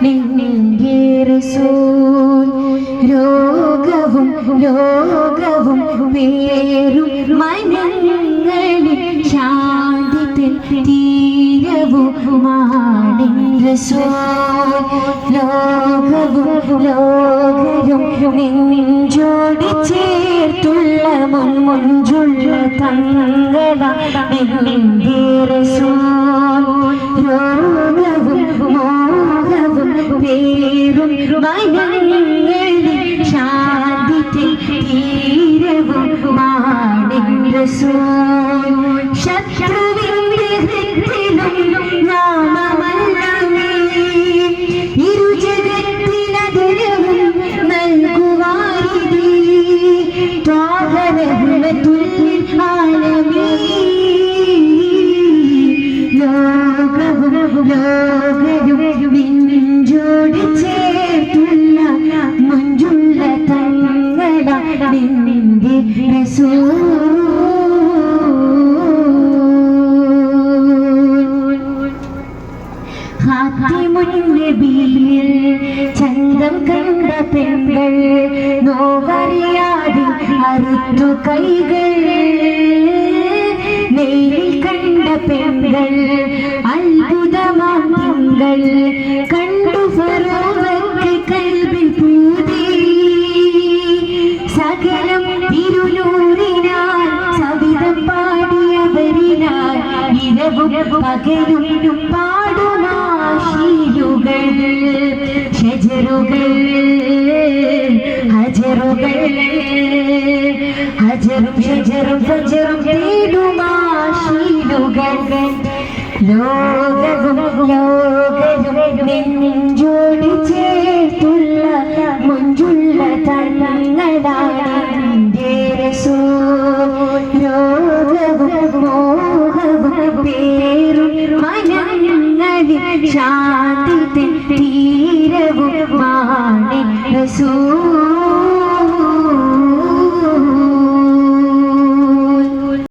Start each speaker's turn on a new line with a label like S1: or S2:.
S1: നിന്റെ റസൂൽ ലോകവും ലോകവും പേരും മനങ്ങളിൽ ശാന്തി തീരവുമാണ് റസൂൽ ലോകവും ലോകരും നെഞ്ചോടി ചേർത്തുള്ള മുഞ്ചുള്ള തങ്ങള നിന്റെ റസൂൽ ലോകവും മോഹവും പേരും മനങ്ങളിൽ ശാന്തി തീരവുമാണ് റസൂൽ ശത്രുവിന്റെ ഹൃത്തിലും നാമമല്ലമേ ഇരുജഗത്തിനതിരവും നൽകുവാനിധി ത്വാഹറഹ്മത്തുൽ ആലമീൻ ലോകവും ലോകരും നെഞ്ചോട് ചേർത്തുള്ള മുഞ്ചുള്ള തങ്ങള നിന്റെ റസൂൽ ഖാതിമുന്നബിയിൽ ചന്തം കണ്ട പെൺകൾ നോവറിയാതെ അറുത്തു കൈകൾ നേരിൽ കണ്ട പെൺകൾ അത്ഭുതമാം തിങ്കൾ കണ്ടു ഫറോവയ്ക്ക് കൽബിൽ പൂതി സകലം തിരുനൂറിനാൽ സവിധം പാടിയവരിനാൽ ഇരവും പകലും പാടുമാശീലുകൾ ഷജറുകൾ ഹജറും ഷജറും ഫജറും തേടുമാശീലുകൾ ലോകവും ലോകരും നെഞ്ചോട് ചേർത്തുള്ള മുഞ്ചുള്ള തങ്ങളാണ് റസൂൽ ലോകവും മോഹവും പേരും മനങ്ങളിൽ ശാന്തി തീരവുമാണ് റസൂൽ